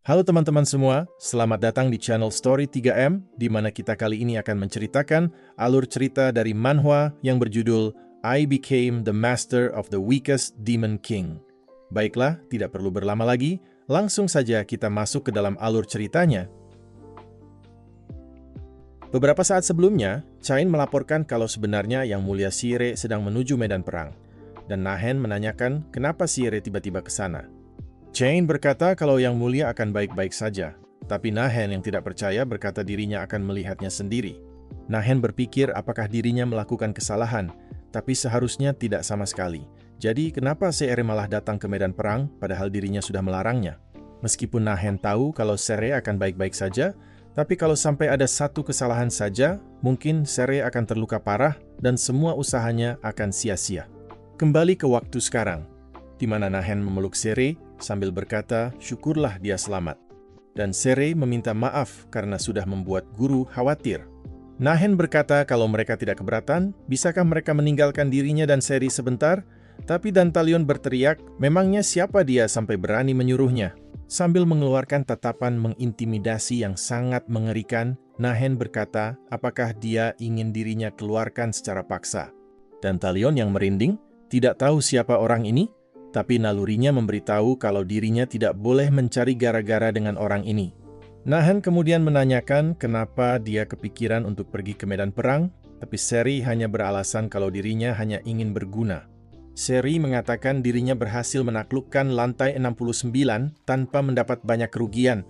Halo teman-teman semua, selamat datang di channel Story 3M, di mana kita kali ini akan menceritakan alur cerita dari manhwa yang berjudul I Became the Master of the Weakest Demon King. Baiklah, tidak perlu berlama lagi, langsung saja kita masuk ke dalam alur ceritanya. Beberapa saat sebelumnya, Chain melaporkan kalau sebenarnya Yang Mulia Shire sedang menuju medan perang, dan Nahen menanyakan kenapa Shire tiba-tiba ke sana. Chain berkata kalau Yang Mulia akan baik-baik saja, tapi Nahen yang tidak percaya berkata dirinya akan melihatnya sendiri. Nahen berpikir apakah dirinya melakukan kesalahan, tapi seharusnya tidak sama sekali. Jadi kenapa Shire malah datang ke medan perang padahal dirinya sudah melarangnya? Meskipun Nahen tahu kalau Shire akan baik-baik saja, tapi kalau sampai ada satu kesalahan saja, mungkin Shire akan terluka parah dan semua usahanya akan sia-sia. Kembali ke waktu sekarang, di mana Nahen memeluk Shire sambil berkata, syukurlah dia selamat. Dan Shire meminta maaf karena sudah membuat guru khawatir. Nahen berkata kalau mereka tidak keberatan, bisakah mereka meninggalkan dirinya dan Shire sebentar? Tapi Dantalion berteriak, memangnya siapa dia sampai berani menyuruhnya? Sambil mengeluarkan tatapan mengintimidasi yang sangat mengerikan, Nahen berkata, apakah dia ingin dirinya keluarkan secara paksa? Dantalion yang merinding, tidak tahu siapa orang ini, tapi nalurinya memberitahu kalau dirinya tidak boleh mencari gara-gara dengan orang ini. Nahen kemudian menanyakan kenapa dia kepikiran untuk pergi ke medan perang, tapi Shire hanya beralasan kalau dirinya hanya ingin berguna. Shire mengatakan dirinya berhasil menaklukkan lantai 69 tanpa mendapat banyak kerugian.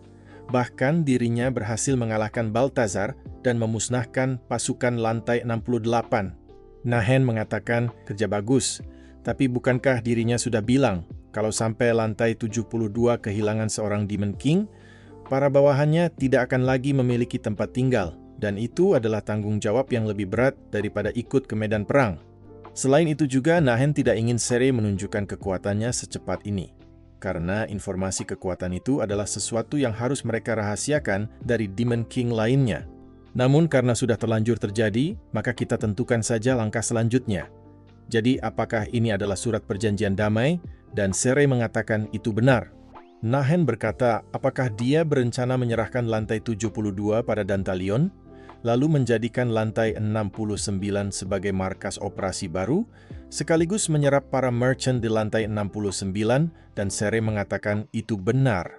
Bahkan dirinya berhasil mengalahkan Balthazar dan memusnahkan pasukan lantai 68. Nahen mengatakan kerja bagus. Tapi bukankah dirinya sudah bilang, kalau sampai lantai 72 kehilangan seorang Demon King, para bawahannya tidak akan lagi memiliki tempat tinggal, dan itu adalah tanggung jawab yang lebih berat daripada ikut ke medan perang. Selain itu juga, Nahen tidak ingin Shire menunjukkan kekuatannya secepat ini, karena informasi kekuatan itu adalah sesuatu yang harus mereka rahasiakan dari Demon King lainnya. Namun karena sudah terlanjur terjadi, maka kita tentukan saja langkah selanjutnya. Jadi apakah ini adalah surat perjanjian damai? Dan Shire mengatakan itu benar. Nahen berkata apakah dia berencana menyerahkan lantai 72 pada Dantalion, lalu menjadikan lantai 69 sebagai markas operasi baru, sekaligus menyerap para merchant di lantai 69, dan Shire mengatakan itu benar.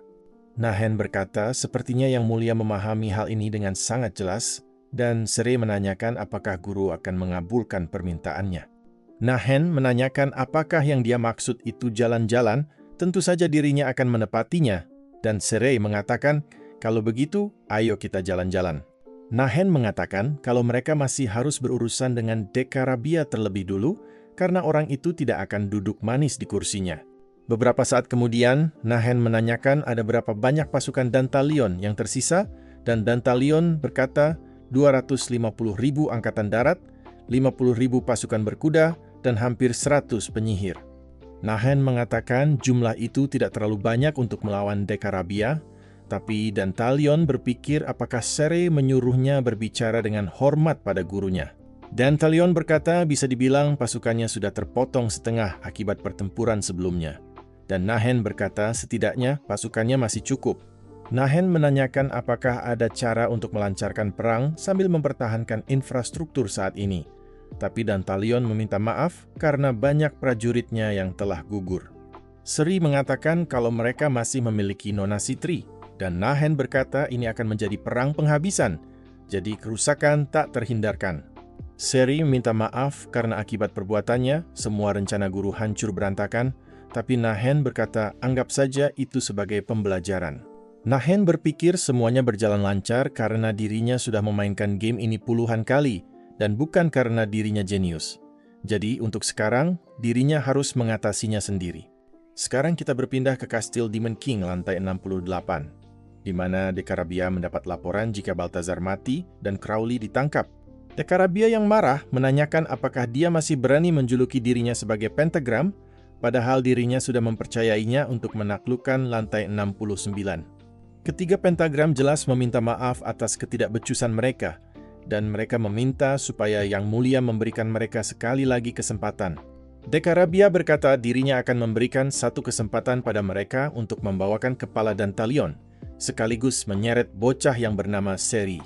Nahen berkata sepertinya Yang Mulia memahami hal ini dengan sangat jelas, dan Shire menanyakan apakah guru akan mengabulkan permintaannya. Nahen menanyakan apakah yang dia maksud itu jalan-jalan, tentu saja dirinya akan menepatinya, dan Shire mengatakan, kalau begitu, ayo kita jalan-jalan. Nahen mengatakan kalau mereka masih harus berurusan dengan Dekarabia terlebih dulu, karena orang itu tidak akan duduk manis di kursinya. Beberapa saat kemudian, Nahen menanyakan ada berapa banyak pasukan Dantalion yang tersisa, dan Dantalion berkata 250.000 angkatan darat, 50.000 pasukan berkuda, dan hampir 100 penyihir. Nahen mengatakan jumlah itu tidak terlalu banyak untuk melawan Dekarabia, tapi Dantalion berpikir apakah Shire menyuruhnya berbicara dengan hormat pada gurunya. Dantalion berkata bisa dibilang pasukannya sudah terpotong setengah akibat pertempuran sebelumnya. Dan Nahen berkata setidaknya pasukannya masih cukup. Nahen menanyakan apakah ada cara untuk melancarkan perang sambil mempertahankan infrastruktur saat ini. Tapi Dantalion meminta maaf karena banyak prajuritnya yang telah gugur. Shire mengatakan kalau mereka masih memiliki Nona Sitri, dan Nahen berkata ini akan menjadi perang penghabisan, jadi kerusakan tak terhindarkan. Shire meminta maaf karena akibat perbuatannya, semua rencana guru hancur berantakan, tapi Nahen berkata anggap saja itu sebagai pembelajaran. Nahen berpikir semuanya berjalan lancar karena dirinya sudah memainkan game ini puluhan kali, dan bukan karena dirinya jenius. Jadi untuk sekarang, dirinya harus mengatasinya sendiri. Sekarang kita berpindah ke kastil Demon King lantai 68, di mana Dekarabia mendapat laporan jika Balthazar mati dan Crowley ditangkap. Dekarabia yang marah menanyakan apakah dia masih berani menjuluki dirinya sebagai pentagram, padahal dirinya sudah mempercayainya untuk menaklukkan lantai 69. Ketiga pentagram jelas meminta maaf atas ketidakbecusan mereka, dan mereka meminta supaya Yang Mulia memberikan mereka sekali lagi kesempatan. Dekarabia berkata dirinya akan memberikan satu kesempatan pada mereka untuk membawakan kepala Dantalion, sekaligus menyeret bocah yang bernama Seri.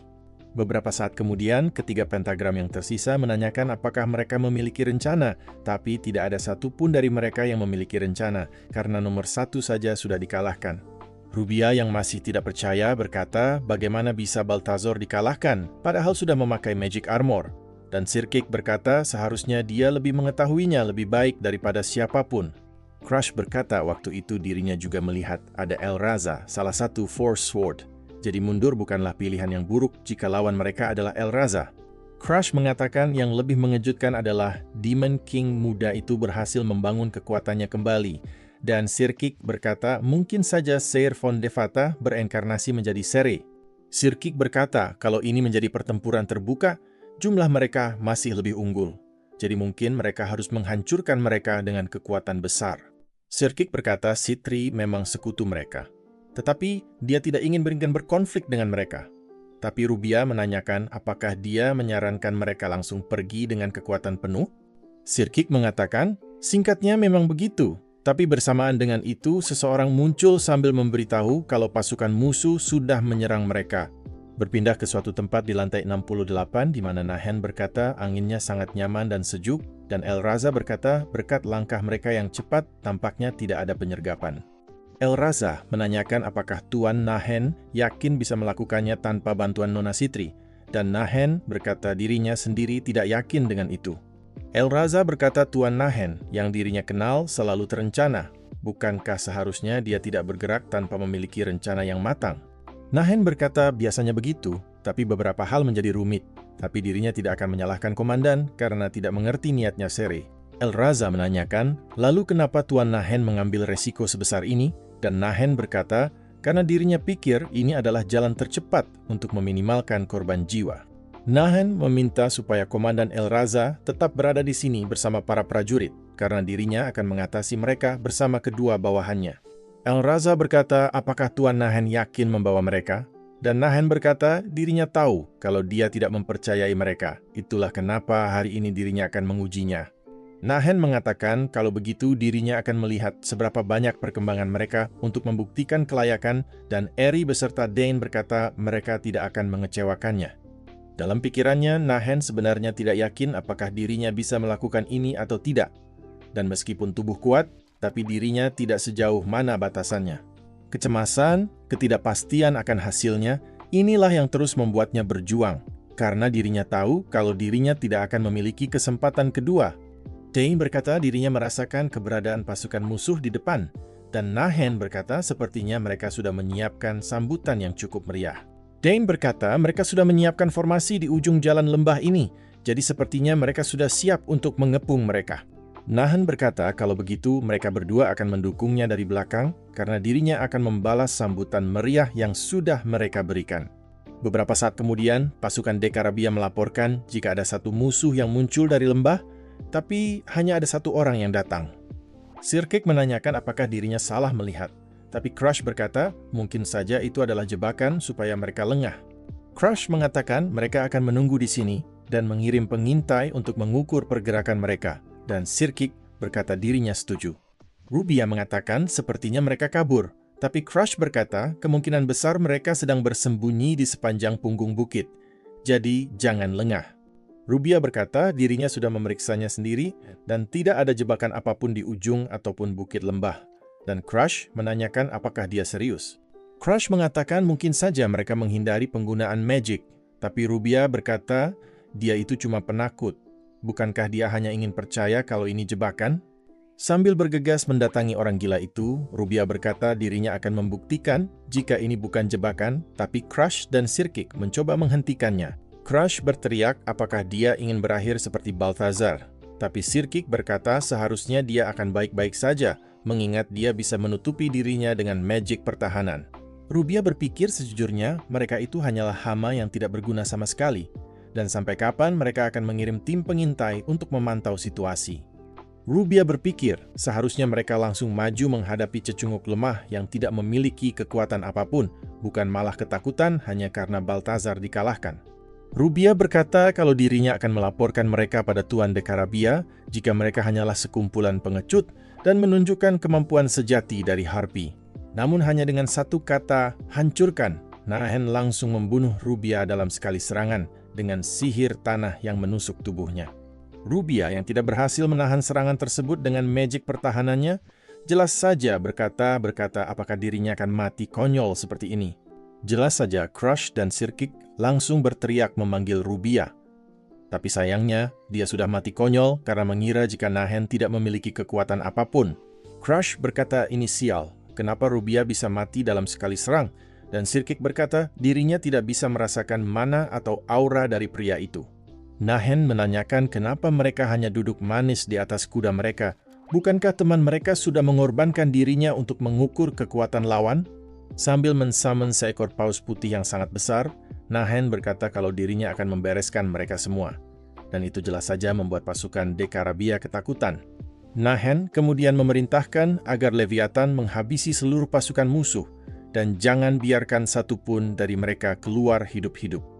Beberapa saat kemudian, ketiga pentagram yang tersisa menanyakan apakah mereka memiliki rencana, tapi tidak ada satupun dari mereka yang memiliki rencana, karena nomor 1 saja sudah dikalahkan. Rubia yang masih tidak percaya berkata bagaimana bisa Balthazar dikalahkan, padahal sudah memakai magic armor. Dan Sirkik berkata seharusnya dia lebih mengetahuinya lebih baik daripada siapapun. Crush berkata waktu itu dirinya juga melihat ada Elraza, salah satu Force Sword. Jadi mundur bukanlah pilihan yang buruk jika lawan mereka adalah Elraza. Crush mengatakan yang lebih mengejutkan adalah Demon King muda itu berhasil membangun kekuatannya kembali. Dan Sirkik berkata mungkin saja Seir von Devata bereinkarnasi menjadi Sere. Sirkik berkata kalau ini menjadi pertempuran terbuka, jumlah mereka masih lebih unggul. Jadi mungkin mereka harus menghancurkan mereka dengan kekuatan besar. Sirkik berkata Sitri memang sekutu mereka. Tetapi dia tidak ingin berkonflik dengan mereka. Tapi Rubia menanyakan apakah dia menyarankan mereka langsung pergi dengan kekuatan penuh? Sirkik mengatakan, singkatnya memang begitu. Tapi bersamaan dengan itu, seseorang muncul sambil memberitahu kalau pasukan musuh sudah menyerang mereka. Berpindah ke suatu tempat di lantai 68, di mana Nahen berkata anginnya sangat nyaman dan sejuk, dan Elraza berkata berkat langkah mereka yang cepat, tampaknya tidak ada penyergapan. Elraza menanyakan apakah Tuan Nahen yakin bisa melakukannya tanpa bantuan Nona Sitri, dan Nahen berkata dirinya sendiri tidak yakin dengan itu. Elraza berkata Tuan Nahen yang dirinya kenal selalu terencana, bukankah seharusnya dia tidak bergerak tanpa memiliki rencana yang matang? Nahen berkata biasanya begitu, tapi beberapa hal menjadi rumit, tapi dirinya tidak akan menyalahkan komandan karena tidak mengerti niatnya Sere. Elraza menanyakan, lalu kenapa Tuan Nahen mengambil resiko sebesar ini? Dan Nahen berkata, karena dirinya pikir ini adalah jalan tercepat untuk meminimalkan korban jiwa. Nahen meminta supaya Komandan Elraza tetap berada di sini bersama para prajurit, karena dirinya akan mengatasi mereka bersama kedua bawahannya. Elraza berkata, apakah Tuan Nahen yakin membawa mereka? Dan Nahen berkata, dirinya tahu kalau dia tidak mempercayai mereka. Itulah kenapa hari ini dirinya akan mengujinya. Nahen mengatakan kalau begitu dirinya akan melihat seberapa banyak perkembangan mereka untuk membuktikan kelayakan, dan Eri beserta Dane berkata mereka tidak akan mengecewakannya. Dalam pikirannya, Nahen sebenarnya tidak yakin apakah dirinya bisa melakukan ini atau tidak. Dan meskipun tubuh kuat, tapi dirinya tidak sejauh mana batasannya. Kecemasan, ketidakpastian akan hasilnya, inilah yang terus membuatnya berjuang, karena dirinya tahu kalau dirinya tidak akan memiliki kesempatan kedua. Dane berkata dirinya merasakan keberadaan pasukan musuh di depan, dan Nahen berkata sepertinya mereka sudah menyiapkan sambutan yang cukup meriah. Dane berkata mereka sudah menyiapkan formasi di ujung jalan lembah ini, jadi sepertinya mereka sudah siap untuk mengepung mereka. Nahen berkata kalau begitu mereka berdua akan mendukungnya dari belakang, karena dirinya akan membalas sambutan meriah yang sudah mereka berikan. Beberapa saat kemudian, pasukan Dekarabia melaporkan jika ada satu musuh yang muncul dari lembah, tapi hanya ada satu orang yang datang. Sirkik menanyakan apakah dirinya salah melihat, tapi Crush berkata mungkin saja itu adalah jebakan supaya mereka lengah. Crush mengatakan mereka akan menunggu di sini dan mengirim pengintai untuk mengukur pergerakan mereka, dan Sirkik berkata dirinya setuju. Rubia mengatakan sepertinya mereka kabur, tapi Crush berkata kemungkinan besar mereka sedang bersembunyi di sepanjang punggung bukit, jadi jangan lengah. Rubia berkata dirinya sudah memeriksanya sendiri dan tidak ada jebakan apapun di ujung ataupun bukit lembah. Dan Crush menanyakan apakah dia serius. Crush mengatakan mungkin saja mereka menghindari penggunaan magic, tapi Rubia berkata dia itu cuma penakut. Bukankah dia hanya ingin percaya kalau ini jebakan? Sambil bergegas mendatangi orang gila itu, Rubia berkata dirinya akan membuktikan jika ini bukan jebakan, tapi Crush dan Sirkik mencoba menghentikannya. Crush berteriak apakah dia ingin berakhir seperti Balthazar, tapi Sirkik berkata seharusnya dia akan baik-baik saja, mengingat dia bisa menutupi dirinya dengan magic pertahanan. Rubia berpikir sejujurnya mereka itu hanyalah hama yang tidak berguna sama sekali, dan sampai kapan mereka akan mengirim tim pengintai untuk memantau situasi. Rubia berpikir seharusnya mereka langsung maju menghadapi cecunguk lemah yang tidak memiliki kekuatan apapun, bukan malah ketakutan hanya karena Balthazar dikalahkan. Rubia berkata kalau dirinya akan melaporkan mereka pada Tuan Dekarabia jika mereka hanyalah sekumpulan pengecut dan menunjukkan kemampuan sejati dari Harpi. Namun hanya dengan satu kata, hancurkan, Nahen langsung membunuh Rubia dalam sekali serangan dengan sihir tanah yang menusuk tubuhnya. Rubia yang tidak berhasil menahan serangan tersebut dengan magic pertahanannya, jelas saja berkata apakah dirinya akan mati konyol seperti ini. Jelas saja Crush dan Sirkik langsung berteriak memanggil Rubia. Tapi sayangnya, dia sudah mati konyol karena mengira jika Nahen tidak memiliki kekuatan apapun. Crush berkata ini sial, kenapa Rubia bisa mati dalam sekali serang? Dan Sirkik berkata dirinya tidak bisa merasakan mana atau aura dari pria itu. Nahen menanyakan kenapa mereka hanya duduk manis di atas kuda mereka. Bukankah teman mereka sudah mengorbankan dirinya untuk mengukur kekuatan lawan? Sambil mensummon seekor paus putih yang sangat besar, Nahen berkata kalau dirinya akan membereskan mereka semua. Dan itu jelas saja membuat pasukan Dekarabia ketakutan. Nahen kemudian memerintahkan agar Leviathan menghabisi seluruh pasukan musuh dan jangan biarkan satupun dari mereka keluar hidup-hidup.